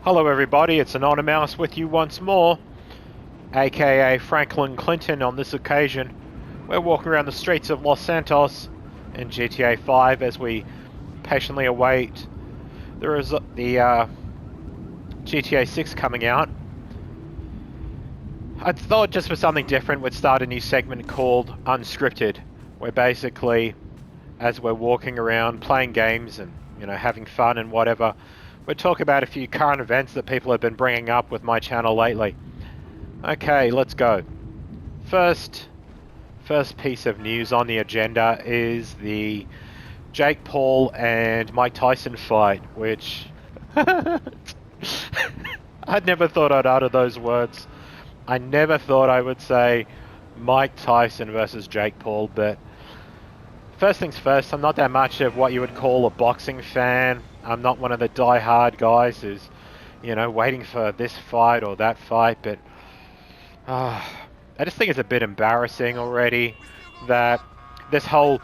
Hello everybody, it's Anonymous with you once more, aka Franklin Clinton on this occasion. We're walking around the streets of Los Santos in GTA 5 as we patiently await the GTA 6 coming out. I thought just for something different we'd start a new segment called Unscripted, where basically as we're walking around playing games and having fun and whatever, we'll talk about a few current events that people have been bringing up with my channel lately. Okay, let's go. First piece of news on the agenda is the Jake Paul and Mike Tyson fight, which I never thought I'd utter those words. I never thought I would say Mike Tyson versus Jake Paul, but first things first, I'm not that much of what you would call a boxing fan. I'm not one of the die-hard guys who's, waiting for this fight or that fight, but I just think it's a bit embarrassing already that this whole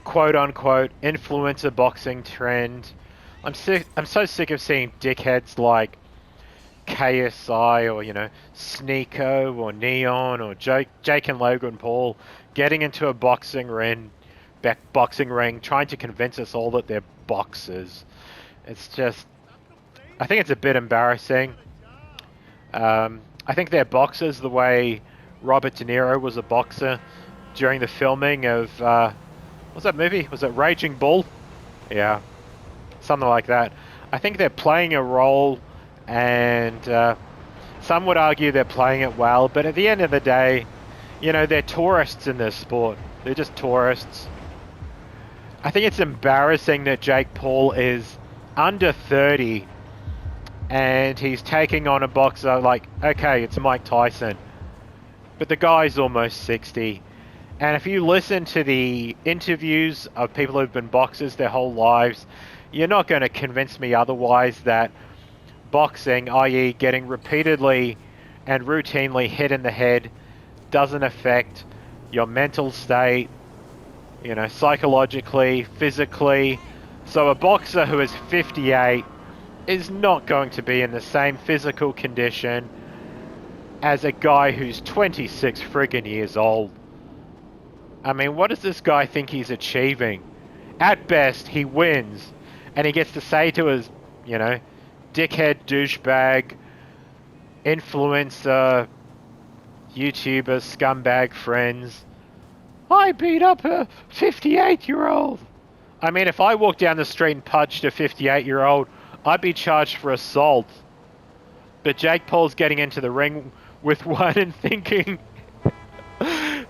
quote-unquote influencer boxing trend. I'm so sick of seeing dickheads like KSI or, Sneeko or Neon or Jake and Logan Paul getting into a boxing ring, trying to convince us all that they're boxers. It's just, I think it's a bit embarrassing. I think they're boxers the way Robert De Niro was a boxer during the filming of, what's that movie? Was it Raging Bull? Yeah, something like that. I think they're playing a role, and some would argue they're playing it well, but at the end of the day, they're tourists in this sport. They're just tourists. I think it's embarrassing that Jake Paul is under 30 and he's taking on a boxer like, okay, it's Mike Tyson, but the guy's almost 60. And if you listen to the interviews of people who've been boxers their whole lives, you're not going to convince me otherwise that boxing, i.e. getting repeatedly and routinely hit in the head, doesn't affect your mental state, psychologically, physically. So a boxer who is 58 is not going to be in the same physical condition as a guy who's 26 friggin' years old. I mean, what does this guy think he's achieving? At best, he wins, and he gets to say to his, dickhead, douchebag, influencer, YouTuber, scumbag friends, I beat up a 58-year-old. I mean, if I walked down the street and punched a 58-year-old, I'd be charged for assault. But Jake Paul's getting into the ring with one and thinking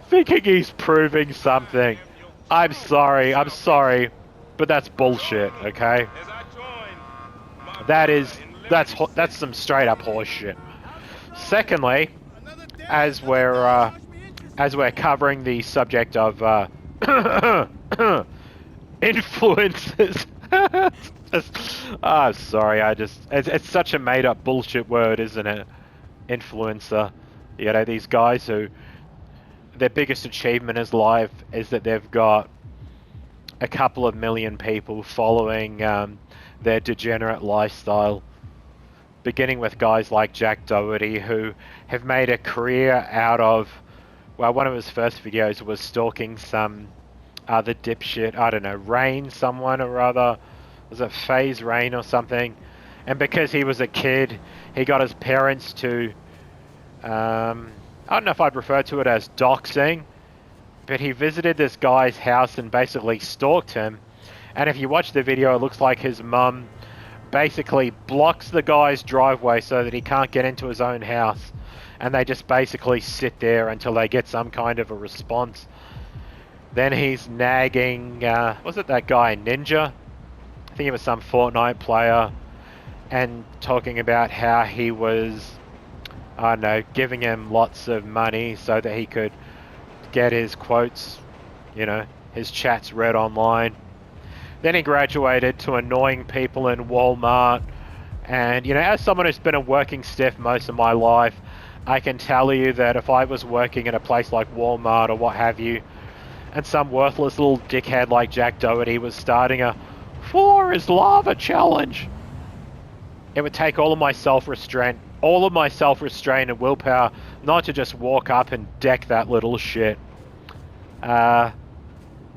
he's proving something. I'm sorry, but that's bullshit, okay? That's some straight up horse shit. Secondly, as we're covering the subject of influences. Sorry, it's such a made up bullshit word, isn't it? Influencer. These guys who their biggest achievement in life is that they've got a couple of million people following their degenerate lifestyle. Beginning with guys like Jack Doherty, who have made a career out of, well, one of his first videos was stalking some other dipshit, I don't know, Rain someone or other. Was it FaZe Rain or something? And because he was a kid, he got his parents to, I don't know if I'd refer to it as doxing, but he visited this guy's house and basically stalked him. And if you watch the video, it looks like his mum basically blocks the guy's driveway so that he can't get into his own house. And they just basically sit there until they get some kind of a response. Then he's nagging, was it that guy Ninja? I think he was some Fortnite player, and talking about how he was, I don't know, giving him lots of money so that he could get his quotes, his chats read online. Then he graduated to annoying people in Walmart. And, as someone who's been a working stiff most of my life, I can tell you that if I was working in a place like Walmart or what have you, and some worthless little dickhead like Jack Doherty was starting a floor is lava challenge, it would take all of my self-restraint and willpower not to just walk up and deck that little shit. Now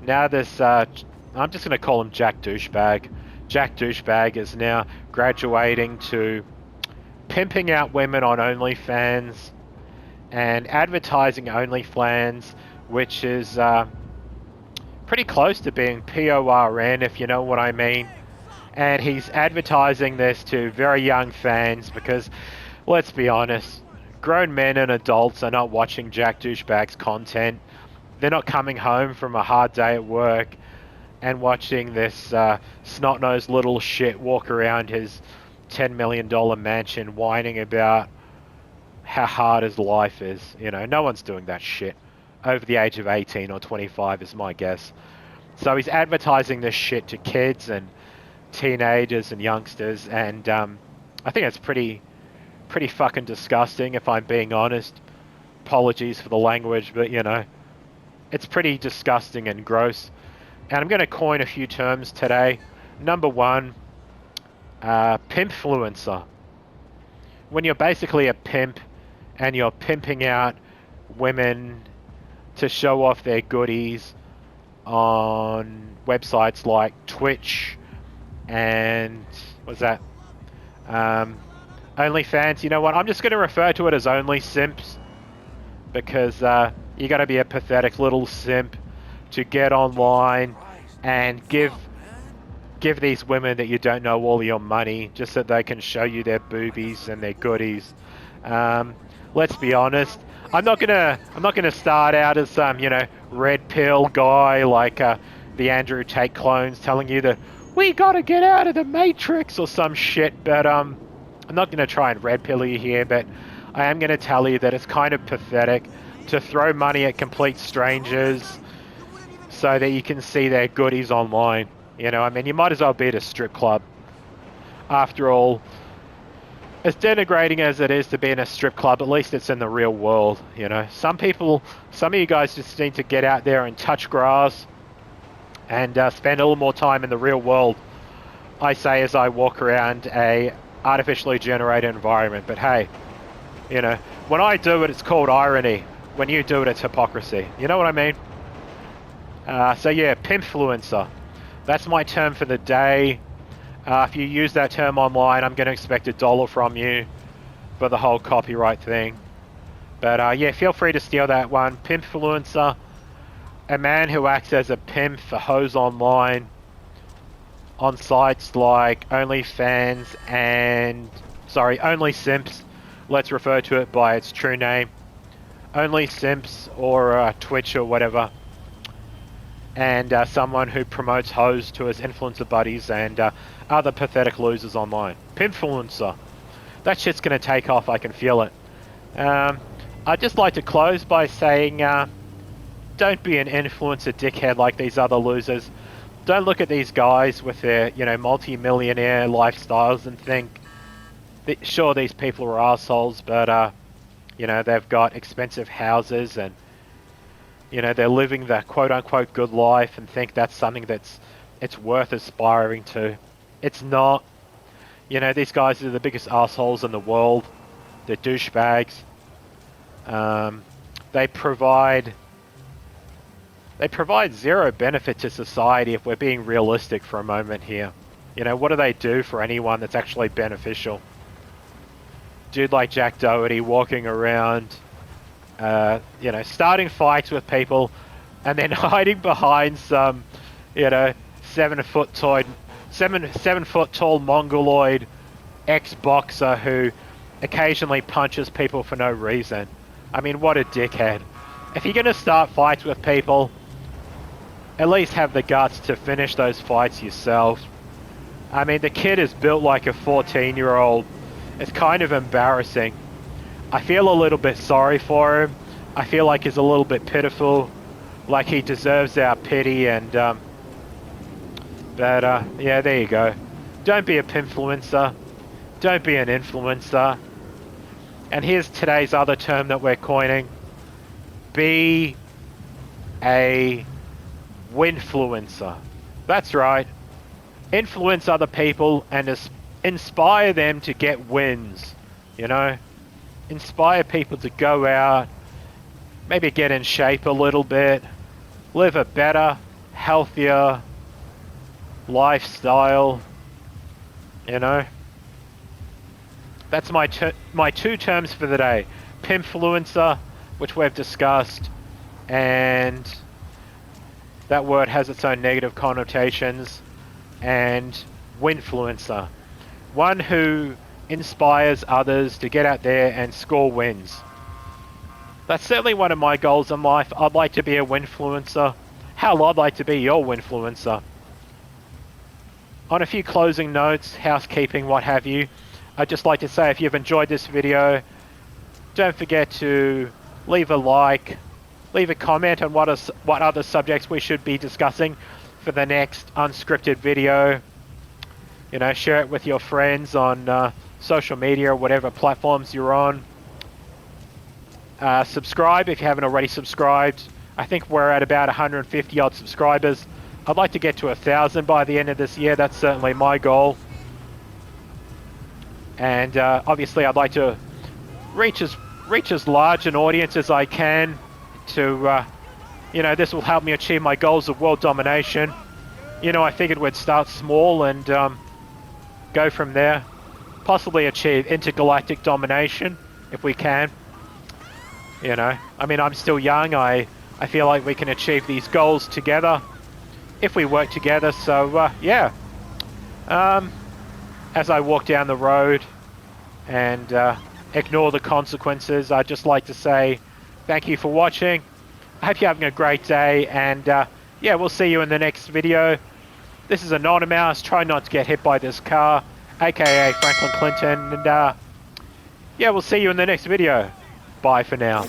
this, I'm just going to call him Jack Douchebag. Jack Douchebag is now graduating to pimping out women on OnlyFans and advertising OnlyFans, which is pretty close to being PORN, if you know what I mean. And he's advertising this to very young fans because, let's be honest, grown men and adults are not watching Jack Douchebag's content. They're not coming home from a hard day at work and watching this snot-nosed little shit walk around his $10 million mansion whining about how hard his life is. You know, no one's doing that shit over the age of 18 or 25 is my guess. So he's advertising this shit to kids and teenagers and youngsters, and I think that's pretty fucking disgusting, if I'm being honest. Apologies for the language, but you know, it's pretty disgusting and gross. And I'm going to coin a few terms today. Number one, pimpfluencer. When you're basically a pimp and you're pimping out women to show off their goodies on websites like Twitch and what's that? OnlyFans. You know what? I'm just going to refer to it as Only Simps because you got to be a pathetic little simp to get online and give these women that you don't know all your money just so they can show you their boobies and their goodies. Let's be honest. I'm not gonna start out as some, you know, red pill guy like the Andrew Tate clones telling you that we gotta get out of the Matrix or some shit. But I'm not gonna try and red pill you here, but I am gonna tell you that it's kind of pathetic to throw money at complete strangers so that you can see their goodies online. You know, I mean, you might as well be at a strip club. After all, as denigrating as it is to be in a strip club, at least it's in the real world, you know. Some of you guys just need to get out there and touch grass and spend a little more time in the real world, I say as I walk around a artificially generated environment. But hey, you know, when I do it, it's called irony. When you do it, it's hypocrisy. You know what I mean? So yeah, pimpfluencer. That's my term for the day. If you use that term online, I'm going to expect $1 from you for the whole copyright thing. But yeah, feel free to steal that one. Pimpfluencer, a man who acts as a pimp for hoes online on sites like OnlyFans and... sorry, Only Simps. Let's refer to it by its true name. Only Simps or Twitch or whatever. And someone who promotes hoes to his influencer buddies and other pathetic losers online. Pimpfluencer. That shit's going to take off, I can feel it. I'd just like to close by saying, don't be an influencer dickhead like these other losers. Don't look at these guys with their, you know, multi-millionaire lifestyles and think, that, sure, these people are assholes, but, you know, they've got expensive houses and, you know, they're living the quote-unquote good life and think that's something it's worth aspiring to. It's not. You know, these guys are the biggest assholes in the world. They're douchebags. They provide zero benefit to society if we're being realistic for a moment here. You know, what do they do for anyone that's actually beneficial? Dude like Jack Doherty walking around, you know, starting fights with people and then hiding behind some, you know, 7 foot tall mongoloid ex-boxer who occasionally punches people for no reason. I mean, what a dickhead. If you're going to start fights with people, at least have the guts to finish those fights yourself. I mean, the kid is built like a 14-year-old. It's kind of embarrassing. I feel a little bit sorry for him. I feel like he's a little bit pitiful, like he deserves our pity, and yeah, there you go. Don't be a pimpfluencer. Don't be an influencer. And here's today's other term that we're coining. Be a winfluencer. That's right. Influence other people and inspire them to get wins, you know? Inspire people to go out, maybe get in shape a little bit, live a better, healthier lifestyle, you know? That's my two terms for the day. Pimpfluencer, which we've discussed, and that word has its own negative connotations, and winfluencer. One who inspires others to get out there and score wins. That's certainly one of my goals in life. I'd like to be a winfluencer. Hell, I'd like to be your winfluencer. On a few closing notes, housekeeping, what have you, I'd just like to say if you've enjoyed this video, don't forget to leave a like, leave a comment on what other subjects we should be discussing for the next unscripted video. You know, share it with your friends on social media or whatever platforms you're on. Subscribe if you haven't already subscribed. I think we're at about 150 odd subscribers. I'd like to get to 1,000 by the end of this year. That's certainly my goal. And obviously I'd like to reach as large an audience as I can to, you know, this will help me achieve my goals of world domination. You know, I figured we'd start small and go from there. Possibly achieve intergalactic domination if we can. You know, I mean, I'm still young. I feel like we can achieve these goals together if we work together. So, yeah. As I walk down the road and ignore the consequences, I'd just like to say thank you for watching. I hope you're having a great day, and yeah, we'll see you in the next video. This is Anonymous. Try not to get hit by this car, aka Franklin Clinton, and yeah, we'll see you in the next video. Bye for now.